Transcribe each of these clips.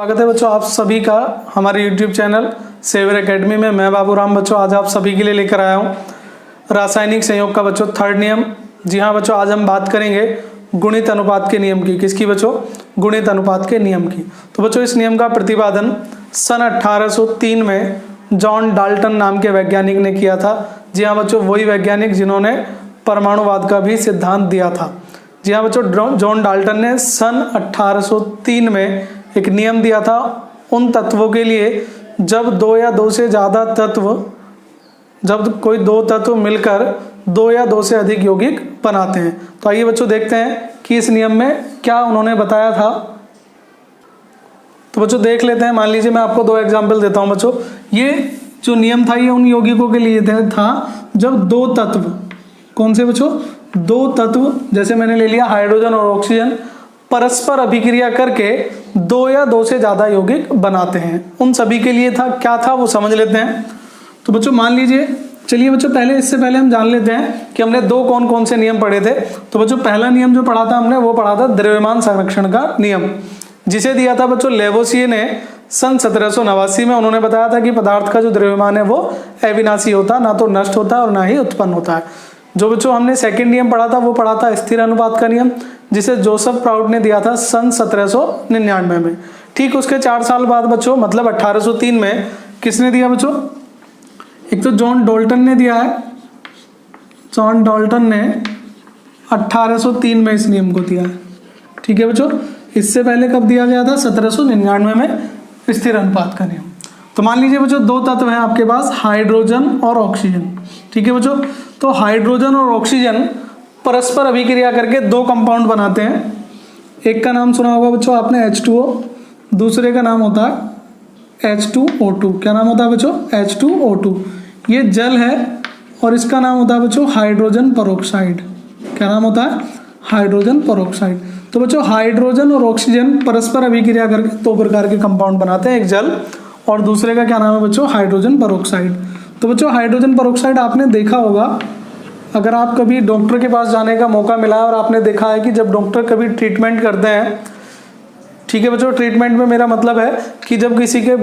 स्वागत है बच्चों आप सभी का हमारे YouTube चैनल सेवर एकेडमी में। मैं बाबूराम बच्चों आज आप सभी के लिए लेकर आया हूँ रासायनिक संयोग का बच्चों थर्ड नियम। जी हाँ बच्चों, आज हम बात करेंगे गुणित अनुपात के नियम की। किसकी बच्चों? गुणित अनुपात के नियम की। तो बच्चों इस नियम का प्रतिपादन सन 1803 में जॉन डाल्टन नाम के वैज्ञानिक ने किया था। जी हाँ बच्चों, वही वैज्ञानिक जिन्होंने परमाणुवाद का भी सिद्धांत दिया था। जी हाँ बच्चों, जॉन डाल्टन ने सन 1803 में एक नियम दिया था उन तत्वों के लिए जब दो या दो से ज़्यादा तत्व, जब कोई दो तत्व मिलकर दो या दो से अधिक यौगिक बनाते हैं। तो आइए बच्चों देखते हैं कि इस नियम में क्या उन्होंने बताया था। तो बच्चों देख लेते हैं। मान लीजिए मैं आपको दो एग्जाम्पल देता हूं बच्चों। ये जो नियम था ये उन यौगिकों के लिए था जब दो तत्व, कौन से बच्चों? दो तत्व, जैसे मैंने ले लिया हाइड्रोजन और ऑक्सीजन, परस्पर अभिक्रिया करके दो या दो से ज्यादा यौगिक बनाते हैं। उन सभी के लिए था। क्या था वो समझ लेते हैं। तो बच्चों मान लीजिए, चलिए बच्चों इससे पहले हम जान लेते हैं कि हमने दो कौन कौन से नियम पढ़े थे। तो बच्चों पहला नियम जो पढ़ा था हमने वो पढ़ा था द्रव्यमान संरक्षण का नियम, जिसे दिया था बच्चों लेवोसिए ने सन 1789 में। उन्होंने बताया था कि पदार्थ का जो द्रव्यमान है वो अविनाशी होता, ना तो नष्ट होता और ना ही उत्पन्न होता है। जो बच्चों हमने सेकंड नियम पढ़ा था वो पढ़ा था स्थिर अनुपात का नियम, जिसे जोसेफ प्राउड ने दिया था सन 1799 में। ठीक उसके 4 साल बाद बच्चों, मतलब 1803 में किसने दिया बच्चों? एक तो जॉन डाल्टन ने दिया है। जॉन डाल्टन ने 1803 में इस नियम को दिया है। ठीक है बच्चों, इससे पहले कब दिया गया था? 1799 में स्थिर अनुपात का नियम। तो मान लीजिए बच्चों दो तत्व हैं आपके पास, हाइड्रोजन और ऑक्सीजन। ठीक है बच्चों, तो हाइड्रोजन और ऑक्सीजन परस्पर अभिक्रिया करके दो कंपाउंड बनाते हैं। एक का नाम सुना होगा बच्चों आपने H2O, दूसरे का नाम होता है H2O2। क्या नाम होता है बच्चों? H2O2। ये जल है और इसका नाम होता है बच्चों हाइड्रोजन पेरोक्साइड। क्या नाम होता है? Hydrogen peroxide. तो बच्चों हाइड्रोजन और ऑक्सीजन परस्पर अभिक्रिया करके दो प्रकार के कंपाउंड बनाते हैं, एक जल और दूसरे का क्या नाम है बच्चों? Hydrogen peroxide. तो बच्चों हाइड्रोजन पेरोक्साइड आपने देखा होगा, अगर आप कभी डॉक्टर के पास जाने का मौका मिला है और आपने देखा है कि जब डॉक्टर कभी ट्रीटमेंट करते हैं, ठीक है बच्चों, ट्रीटमेंट में मेरा मतलब है कि जब किसी के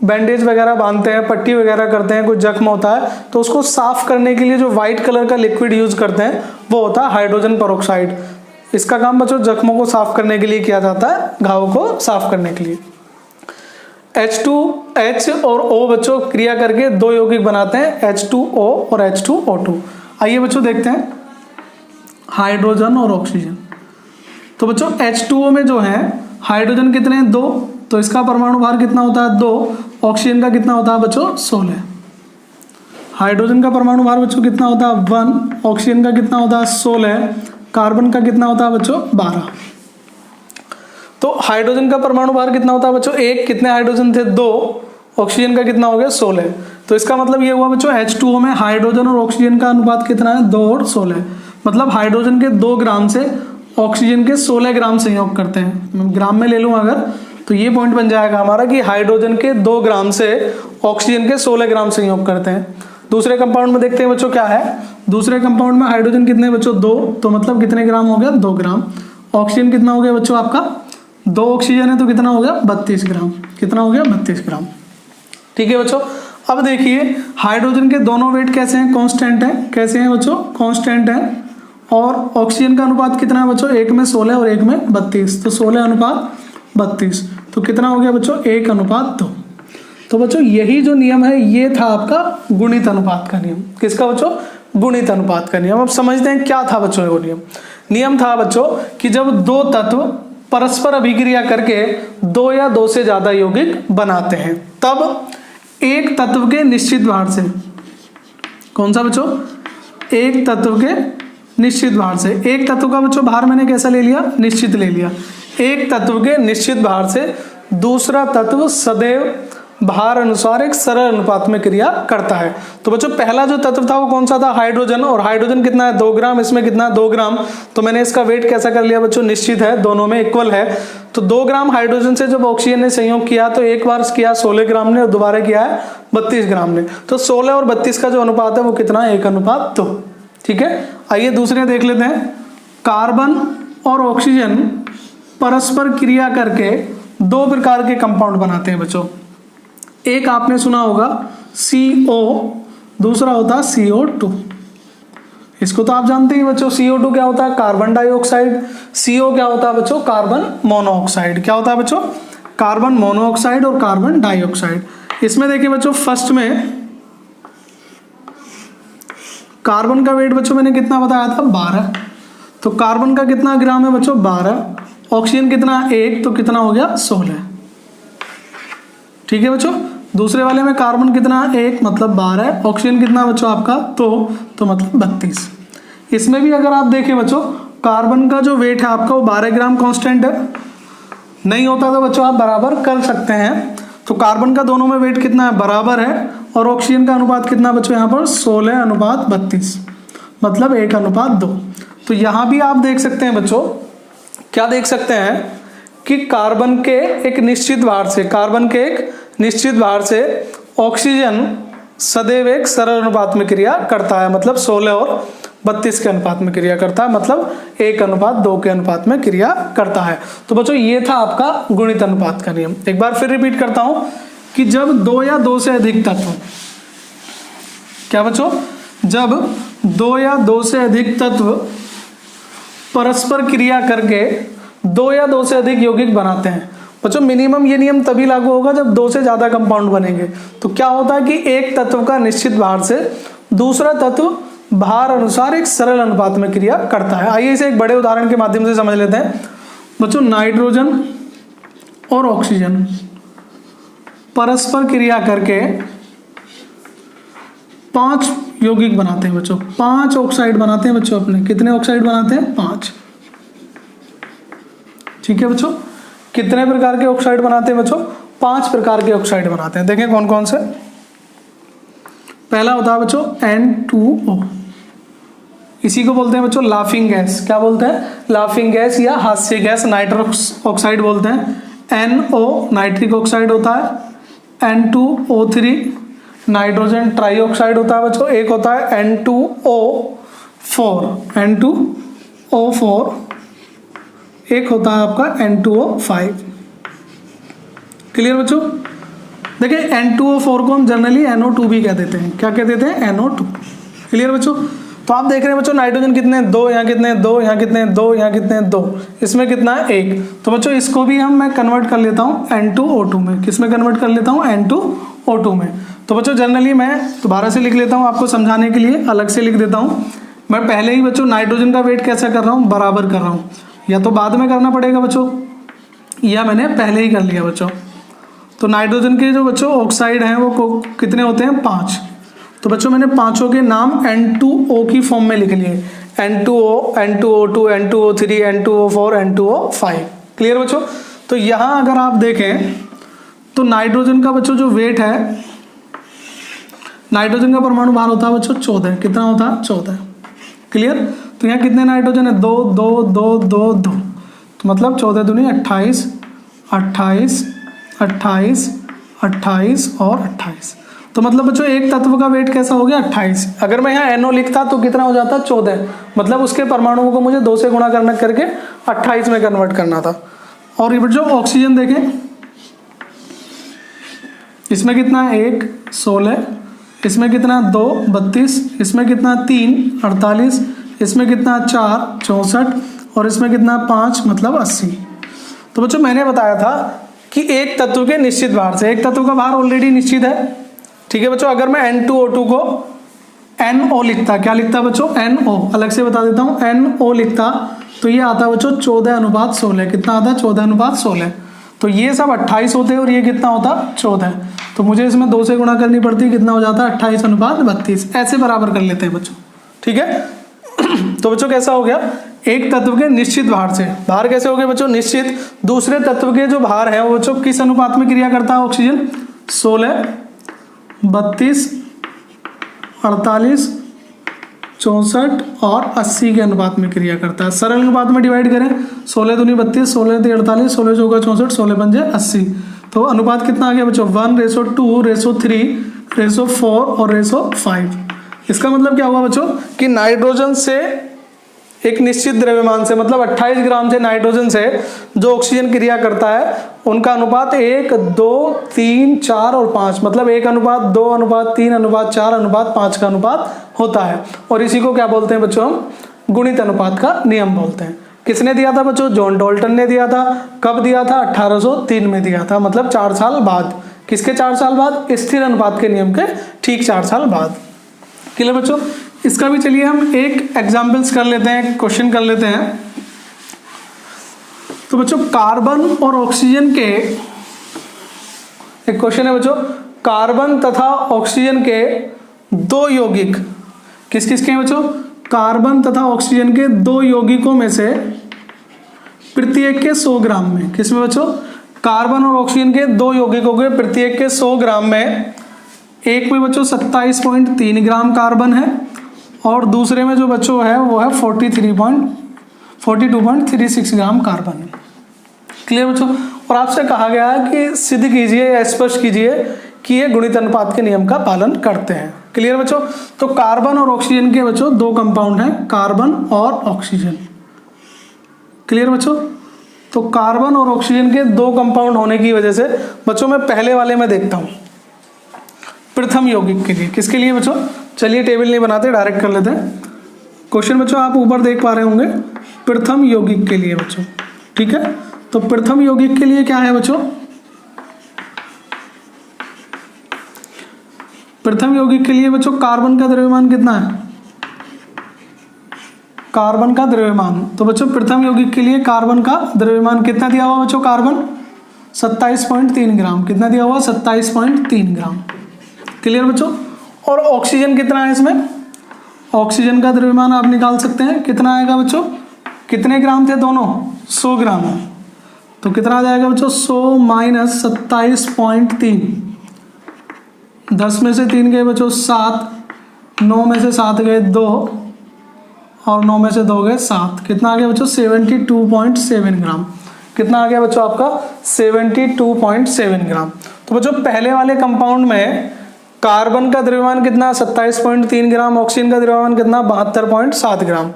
बैंडेज वगैरह बांधते हैं, पट्टी वगैरह करते हैं, कोई जख्म होता है, तो उसको साफ करने के लिए जो व्हाइट कलर का लिक्विड यूज करते हैं वो होता है हाइड्रोजन पेरोक्साइड। इसका काम बच्चों जख्मों को साफ करने के लिए किया जाता है, घाव को साफ करने के लिए। H2H और O बच्चों क्रिया करके दो यौगिक बनाते हैं, H2O और H2O2। आइए बच्चों देखते हैं हाइड्रोजन और ऑक्सीजन। तो बच्चों H2O में जो है हाइड्रोजन कितने हैं? 2, तो इसका परमाणु भार कितना होता है? 2। ऑक्सीजन का कितना होता है बच्चों? 16। हाइड्रोजन का परमाणु भार बच्चों कितना होता है? 1। ऑक्सीजन का कितना होता है? 16। कार्बन का कितना होता है बच्चों? 12। तो हाइड्रोजन का परमाणु भार कितना होता है बच्चों? 1। कितने हाइड्रोजन थे? 2। ऑक्सीजन का कितना हो गया? 16। तो इसका मतलब ये हुआ बच्चों H2O में हाइड्रोजन और ऑक्सीजन का अनुपात कितना है? 2 और 16। मतलब हाइड्रोजन के 2 ग्राम से ऑक्सीजन के 16 ग्राम संयोग करते हैं। ग्राम में ले लूँ अगर, तो ये पॉइंट बन जाएगा हमारा कि हाइड्रोजन के 2 ग्राम से ऑक्सीजन के 16 ग्राम संयोग करते हैं। दूसरे कंपाउंड में देखते हैं बच्चों क्या है। दूसरे कंपाउंड में हाइड्रोजन कितने बच्चों? 2, तो मतलब कितने ग्राम हो गया? 2 ग्राम। ऑक्सीजन कितना हो गया बच्चों आपका? 2 ऑक्सीजन है तो कितना हो गया? 32 ग्राम। कितना हो गया? 32 ग्राम। ठीक है बच्चों, अब देखिए हाइड्रोजन के दोनों वेट कैसे हैं? कांस्टेंट है। कैसे हैं बच्चों? कांस्टेंट है। और ऑक्सीजन का अनुपात कितना है बच्चों? एक में 16 और एक में 32, तो 16 अनुपात 32। तो कितना हो गया बच्चों? 1 अनुपात 2। तो बच्चों यही जो नियम है ये था आपका गुणित अनुपात का नियम। किसका बच्चों? गुणित अनुपात का नियम। अब समझते हैं क्या था बच्चों वो नियम। नियम था बच्चों कि जब दो तत्व परस्पर अभिक्रिया करके दो या दो से ज्यादा यौगिक बनाते हैं, तब एक तत्व के निश्चित भार से, कौन सा बच्चों? एक तत्व के निश्चित भार से। एक तत्व का बच्चों भार मैंने कैसा ले लिया? निश्चित ले लिया। एक तत्व के निश्चित भार से दूसरा तत्व सदैव भार अनुसार एक सरल अनुपात में क्रिया करता है। तो बच्चों पहला जो तत्व था वो कौन सा था? हाइड्रोजन। और हाइड्रोजन कितना है? 2 ग्राम। इसमें कितना है? 2 ग्राम। तो मैंने इसका वेट कैसा कर लिया बच्चों? निश्चित है, दोनों में इक्वल है। तो 2 ग्राम हाइड्रोजन से जब ऑक्सीजन ने संयोग किया तो एक बार किया 16 ग्राम ने और दोबारा किया है 32 ग्राम ने। तो 16 और 32 का जो अनुपात है वो कितना है? 1 अनुपात 2। ठीक है, आइए दूसरे देख लेते हैं। कार्बन और ऑक्सीजन परस्पर क्रिया करके दो प्रकार के कंपाउंड बनाते हैं बच्चों। एक आपने सुना होगा CO, दूसरा होता है CO2। इसको तो आप जानते ही बच्चों, CO2 क्या होता है? Carbon dioxide. CO क्या होता है बच्चों? Carbon monoxide. क्या होता है बच्चों? कार्बन मोनोऑक्साइड और कार्बन डाइऑक्साइड। इसमें देखिए बच्चों, फर्स्ट में कार्बन का वेट बच्चों मैंने कितना बताया था? 12। तो कार्बन का कितना ग्राम है बच्चों? 12। ऑक्सीजन कितना? 1, तो कितना हो गया? 16। ठीक है बच्चों। दूसरे वाले में कार्बन कितना? 1 मतलब 12। ऑक्सीजन कितना बच्चों आपका? तो मतलब 32। इसमें भी अगर आप देखें बच्चों, कार्बन का जो वेट है आपका वो 12 ग्राम कांस्टेंट है। नहीं होता तो बच्चों आप बराबर कर सकते हैं। तो कार्बन का दोनों में वेट कितना है? बराबर है। और ऑक्सीजन का अनुपात कितना बच्चों यहाँ पर? 16:32, मतलब 1:2। तो यहाँ भी आप देख सकते हैं बच्चों, क्या देख सकते हैं कि कार्बन के एक निश्चित भार से ऑक्सीजन सदैव एक सरल अनुपात में क्रिया करता है, मतलब 16 और 32 के अनुपात में क्रिया करता है, मतलब 1:2 के अनुपात में क्रिया करता है। तो बच्चों ये था आपका गुणित अनुपात का नियम। एक बार फिर रिपीट करता हूं कि जब 2 या 2 से अधिक तत्व, क्या बच्चों? जब 2 या 2 से अधिक तत्व परस्पर क्रिया करके 2 या 2 से अधिक यौगिक बनाते हैं बच्चों, मिनिमम ये नियम तभी लागू होगा जब 2 से ज्यादा कंपाउंड बनेंगे। तो क्या होता है कि एक तत्व का निश्चित भार से दूसरा तत्व भार अनुसार एक सरल अनुपात में क्रिया करता है। आइए इसे एक बड़े उदाहरण के माध्यम से समझ लेते हैं बच्चों। नाइट्रोजन और ऑक्सीजन परस्पर क्रिया करके 5 यौगिक बनाते हैं बच्चों, 5 ऑक्साइड बनाते हैं बच्चों अपने। कितने ऑक्साइड बनाते हैं? 5। ठीक है बच्चों। कितने प्रकार के ऑक्साइड बनाते हैं बच्चों? 5 प्रकार के ऑक्साइड बनाते हैं। देखें कौन कौन से। पहला होता है बच्चों N2O, इसी को बोलते हैं बच्चों लाफिंग गैस। क्या बोलते हैं? लाफिंग गैस या हास्य गैस, नाइट्रस ऑक्साइड बोलते हैं। NO नाइट्रिक ऑक्साइड होता है। N2O3 नाइट्रोजन ट्राई ऑक्साइड होता है बच्चों। एक होता है N2O4, एक होता है आपका N2O5। क्लियर बच्चों। देखिए N2O4 को हम जनरली NO2 भी कह देते हैं। क्या कह देते हैं? NO2। क्लियर बच्चों। तो आप देख रहे हैं बच्चों, नाइट्रोजन कितने? 2, यहाँ कितने? 2, यहाँ कितने? 2, यहाँ कितने? 2, इसमें कितना है? 1। तो बच्चों इसको भी मैं कन्वर्ट कर लेता हूँ N2O2 में। किस में कन्वर्ट कर लेता हूँ? N2O2 में। तो बच्चों जनरली मैं दोबारा से लिख लेता हूँ, आपको समझाने के लिए अलग से लिख देता हूँ। मैं पहले ही बच्चों नाइट्रोजन का वेट कैसा कर रहा हूँ? बराबर कर रहा हूँ। या तो बाद में करना पड़ेगा बच्चों, या मैंने पहले ही कर लिया बच्चों। तो नाइट्रोजन के जो बच्चों ऑक्साइड हैं वो कितने होते हैं? 5। तो बच्चों मैंने पांचों के नाम N2O की फॉर्म में लिख लिए। N2O, N2O2, N2O3, N2O4, N2O5। Clear बच्चों। तो यहाँ अगर आप देखें तो नाइट्रोजन का बच्चों जो वेट है, नाइट्रोजन का परमाणु भार होता है बच्चों 14। कितना होता है? 14। क्लियर। तो यहाँ कितने नाइट्रोजन है? 2, 2, 2, 2, 2। तो मतलब 14 दूनी 28, 28, 28, 28 और 28। तो मतलब बच्चों एक तत्व का वेट कैसा हो गया? 28। अगर मैं यहाँ NO लिखता तो कितना हो जाता? 14। मतलब उसके परमाणुओं को मुझे 2 से गुणा करके 28 में कन्वर्ट करना था। और ये बच्चों ऑक्सीजन देखें, इसमें कितना? 1, 16, इसमें कितना? 2, 32, इसमें कितना? 3, 48, इसमें कितना? 4, 64 और इसमें कितना? 5 मतलब 80। तो बच्चों मैंने बताया था कि एक तत्व के निश्चित भार से, एक तत्व का भार ऑलरेडी निश्चित है। ठीक है बच्चों। अगर मैं N2O2 को NO लिखता, क्या लिखता बच्चों? NO। अलग से बता देता हूँ, NO लिखता तो ये आता बच्चों 14:16। कितना आता? 14:16। तो ये सब 28 होते हैं और ये कितना होता? 14। तो मुझे इसमें 2 से गुणा करनी पड़ती, कितना हो जाता? 28:32। ऐसे बराबर कर लेते हैं बच्चों। ठीक है। तो बच्चों कैसा हो गया? एक तत्व के निश्चित भार से, भार कैसे हो गए बच्चों? निश्चित। दूसरे तत्व के जो भार है वो बच्चों किस अनुपात में क्रिया करता है? ऑक्सीजन 16, 32, 48, 64 और 80 के अनुपात में क्रिया करता है। सरल अनुपात में डिवाइड करें, 16 दूनी 32, 16 × 48, 16 × 64, 16 × 5 = 80। तो अनुपात कितना आ गया बच्चों? 1:2, 1:3, 1:4 और 1:5। इसका मतलब क्या हुआ बच्चों कि नाइट्रोजन से एक निश्चित द्रव्यमान से, मतलब 28 ग्राम से नाइट्रोजन से जो ऑक्सीजन क्रिया करता है उनका अनुपात 1, 2, 3, 4 और 5, मतलब 1:2:3:4:5 का अनुपात होता है। और इसी को क्या बोलते हैं बच्चों, हम गुणित अनुपात का नियम बोलते हैं। किसने दिया था बच्चों, जॉन डाल्टन ने दिया था। कब दिया था, 1803 में दिया था, मतलब 4 साल बाद। किसके 4 साल बाद, स्थिर अनुपात के नियम के ठीक 4 साल बाद। क्लियर बच्चों। इसका भी चलिए हम एक एग्जाम्पल्स कर लेते हैं, क्वेश्चन कर लेते हैं। तो बच्चों कार्बन और ऑक्सीजन के, एक क्वेश्चन है बच्चों, कार्बन तथा ऑक्सीजन के दो यौगिक, किस किस के हैं बच्चों, कार्बन तथा ऑक्सीजन के दो यौगिकों में से प्रत्येक के 100 ग्राम में, किसमें बच्चों, कार्बन और ऑक्सीजन के दो यौगिकों के प्रत्येक के 100 ग्राम में, एक में बच्चों 27.3 ग्राम कार्बन है और दूसरे में जो बच्चों है वो है 42.36 ग्राम कार्बन है। क्लियर बच्चों। और आपसे कहा गया है कि सिद्ध कीजिए या स्पष्ट कीजिए कि ये गुणित अनुपात के नियम का पालन करते हैं। क्लियर बच्चों। तो कार्बन और ऑक्सीजन के बच्चों दो कंपाउंड हैं, कार्बन और ऑक्सीजन। क्लियर बच्चों। तो कार्बन और ऑक्सीजन के दो कंपाउंड होने की वजह से बच्चों मैं पहले वाले में देखता हूं, प्रथम यौगिक के लिए, किसके लिए बच्चों, चलिए टेबल नहीं बनाते, डायरेक्ट कर लेते हैं क्वेश्चन। बच्चों आप ऊपर देख पा रहे होंगे प्रथम यौगिक के लिए बच्चों, ठीक है। तो प्रथम यौगिक के लिए क्या है बच्चों, प्रथम यौगिक के लिए बच्चों कार्बन का द्रव्यमान कितना है, कार्बन का द्रव्यमान। तो बच्चों प्रथम यौगिक के लिए कार्बन का द्रव्यमान कितना दिया हुआ बच्चों, कार्बन 27.3 ग्राम, कितना दिया हुआ, 27.3 ग्राम। क्लियर बच्चों। और ऑक्सीजन कितना है इसमें, ऑक्सीजन का द्रव्यमान आप निकाल सकते हैं, कितना आएगा बच्चों, कितने ग्राम थे दोनों, 100 ग्राम है। तो कितना आ जाएगा बच्चों, 100 माइनस 27.3, 10 में से 3 गए बच्चों 7, 9 में से 7 गए 2 और 9 में से 2 गए 7, कितना आ गया बच्चों, 72.7 ग्राम। कितना आ गया बच्चों आपका, 72.7 ग्राम। तो बच्चों पहले वाले कंपाउंड में कार्बन का द्रव्यमान कितना, 27.3 ग्राम, ऑक्सीजन का द्रव्यमान कितना, 72.7 ग्राम।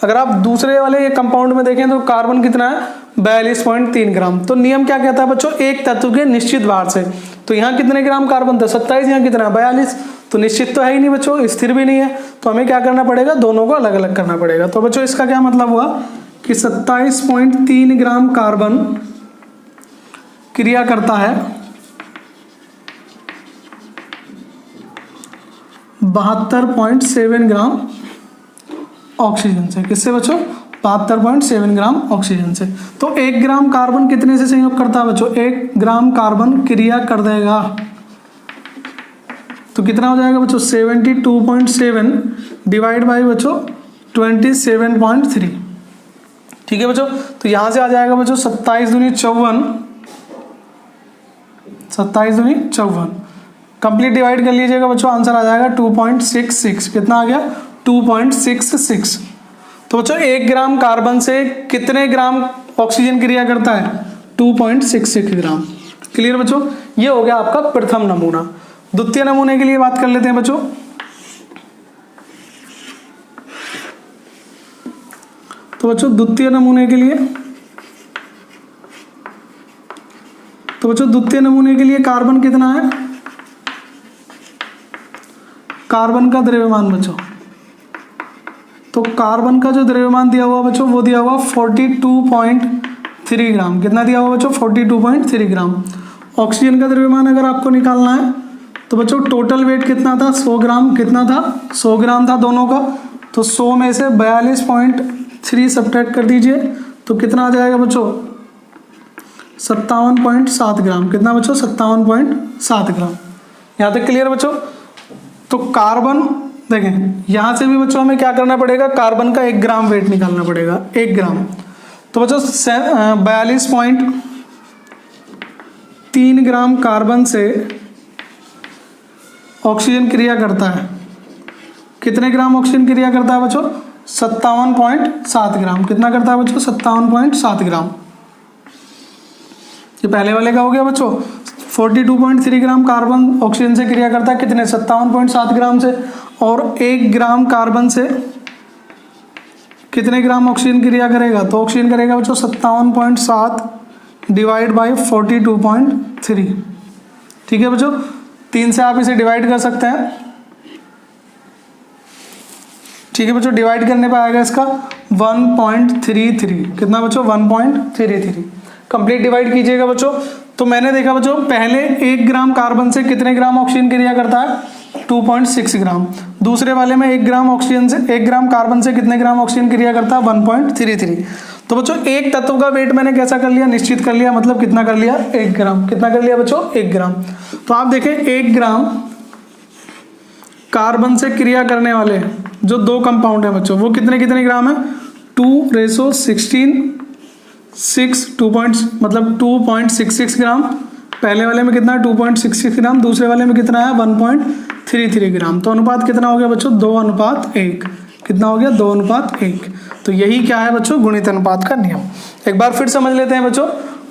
अगर आप दूसरे वाले ये कंपाउंड में देखें तो कार्बन कितना है, 42.3 ग्राम। तो नियम क्या कहता है बच्चों, एक तत्व के निश्चित भार से, तो यहाँ कितने ग्राम कार्बन था, 27, यहाँ कितना 42, तो निश्चित तो है ही नहीं बच्चों, स्थिर भी नहीं है, तो हमें क्या करना पड़ेगा, दोनों को अलग अलग करना पड़ेगा। तो बच्चों इसका क्या मतलब हुआ कि 27.3 ग्राम कार्बन क्रिया करता है 72.7 ग्राम ऑक्सीजन से, किससे बच्चों, 72.7 ग्राम ऑक्सीजन से। तो 1 ग्राम कार्बन कितने से संयोग करता है बच्चों, 1 ग्राम कार्बन क्रिया कर देगा, तो कितना हो जाएगा बच्चों, 72.7 डिवाइड बाई बच्चों 27.3, ठीक है बच्चों। तो यहां से आ जाएगा बच्चों 27 दूनी 54, 27 दूनी 54, कंप्लीट डिवाइड कर लीजिएगा बच्चों, आंसर आ जाएगा 2.66, कितना आ गया, 2.66। तो बच्चों 1 ग्राम कार्बन से कितने ग्राम ऑक्सीजन क्रिया करता है, 2.66 ग्राम। क्लियर बच्चों। ये हो गया आपका प्रथम नमूना। द्वितीय नमूने के लिए बात कर लेते हैं बच्चों। तो बच्चों द्वितीय नमूने के लिए, तो बच्चों द्वितीय नमूने के लिए कार्बन कितना है, कार्बन का द्रव्यमान बच्चों, तो कार्बन का जो द्रव्यमान दिया हुआ बच्चों वो दिया हुआ 42.3 ग्राम, कितना दिया हुआ बच्चों, 42.3 ग्राम। ऑक्सीजन का द्रव्यमान अगर आपको निकालना है तो बच्चों टोटल वेट कितना था, 100 ग्राम, कितना था, 100 ग्राम था दोनों का, तो 100 में से 42.3 सब्ट्रैक्ट कर दीजिए, तो कितना आ जाएगा बच्चों, 57.7 ग्राम, कितना बच्चों, 57.7 ग्राम। यहाँ तक क्लियर बच्चों। तो कार्बन देखें, यहाँ से भी बच्चों हमें क्या करना पड़ेगा, कार्बन का 1 ग्राम वेट निकालना पड़ेगा, 1 ग्राम। तो बच्चों 42.3 ग्राम कार्बन से ऑक्सीजन क्रिया करता है, कितने ग्राम ऑक्सीजन क्रिया करता है बच्चों, 57.7 ग्राम, कितना करता है बच्चों, 57.7 ग्राम। ये पहले वाले का हो गया बच्चों। 42.3 ग्राम कार्बन ऑक्सीजन से क्रिया करता है, कितने, 57.7 ग्राम से, और 1 ग्राम कार्बन से कितने ग्राम ऑक्सीजन क्रिया करेगा? तो ऑक्सीजन करेगा बच्चों 57.7 डिवाइड बाई 42.3। ठीक है बच्चों, 3 से आप इसे डिवाइड कर सकते हैं। ठीक है बच्चों, डिवाइड करने पर आएगा इसका 1.33। कितना बच्चों? 1.33। कंप्लीट डिवाइड कीजिएगा बच्चों। तो मैंने देखा बच्चों पहले 1 ग्राम कार्बन से कितने ग्राम ऑक्सीजन क्रिया करता है? 2.6 ग्राम। दूसरे वाले में 1 ग्राम ऑक्सीजन से 1 ग्राम कार्बन से कितने ग्राम ऑक्सीजन क्रिया करता है? 1.33। तो बच्चों एक तत्व का वेट मैंने कैसा कर लिया? निश्चित कर लिया, मतलब कितना कर लिया? 1 ग्राम। कितना कर लिया बच्चों? 1 ग्राम। तो आप देखें 1 ग्राम कार्बन से क्रिया करने वाले जो 2 कंपाउंड है बच्चों, वो कितने कितने ग्राम है? 2:16 मतलब 2.66 ग्राम। पहले वाले में कितना है? 2.66 ग्राम। दूसरे वाले में कितना है? 1.33 ग्राम। तो अनुपात कितना हो गया बच्चों? 2:1। कितना हो गया? 2:1। तो यही क्या है बच्चों? गुणित अनुपात का नियम। एक बार फिर समझ लेते हैं बच्चों।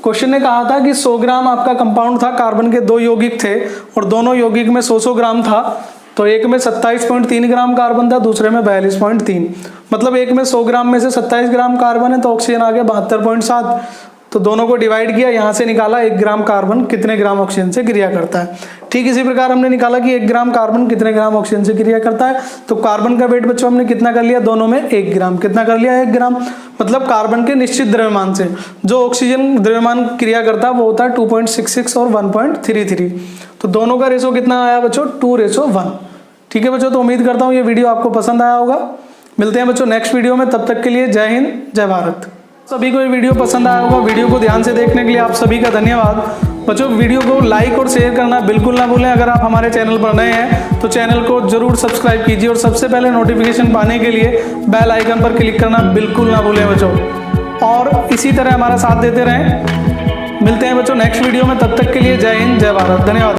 क्वेश्चन ने कहा था कि 100 ग्राम आपका कंपाउंड था, कार्बन के 2 यौगिक थे और दोनों यौगिक में 100 ग्राम था। तो एक में 27.3 ग्राम कार्बन था, दूसरे में 42.3। मतलब एक में 100 ग्राम में से 27 ग्राम कार्बन है, तो ऑक्सीजन आ गया 72.7। तो दोनों को डिवाइड किया, यहाँ से निकाला 1 ग्राम कार्बन कितने ग्राम ऑक्सीजन से क्रिया करता है। ठीक इसी प्रकार हमने निकाला कि 1 ग्राम कार्बन कितने ग्राम ऑक्सीजन से क्रिया करता है। तो कार्बन का वेट बच्चों हमने कितना कर लिया? दोनों में 1 ग्राम। कितना कर लिया? 1 ग्राम। मतलब कार्बन के निश्चित द्रव्यमान से जो ऑक्सीजन द्रव्यमान क्रिया करता है वो होता है 2.66 और 1.33। तो दोनों का रेशो कितना आया बच्चों? 2:1। ठीक है बच्चों, तो उम्मीद करता हूँ ये वीडियो आपको पसंद आया होगा। मिलते हैं बच्चों नेक्स्ट वीडियो में, तब तक के लिए जय हिंद, जय भारत। सभी को ये वीडियो पसंद आया होगा। वीडियो को ध्यान से देखने के लिए आप सभी का धन्यवाद। बच्चों वीडियो को लाइक और शेयर करना बिल्कुल ना भूलें। अगर आप हमारे चैनल पर नए हैं तो चैनल को जरूर सब्सक्राइब कीजिए और सबसे पहले नोटिफिकेशन पाने के लिए बेल आइकन पर क्लिक करना बिल्कुल ना भूलें बच्चों। और इसी तरह हमारा साथ देते रहें। मिलते हैं बच्चों नेक्स्ट वीडियो में, तब तक के लिए जय हिंद, जय भारत। धन्यवाद।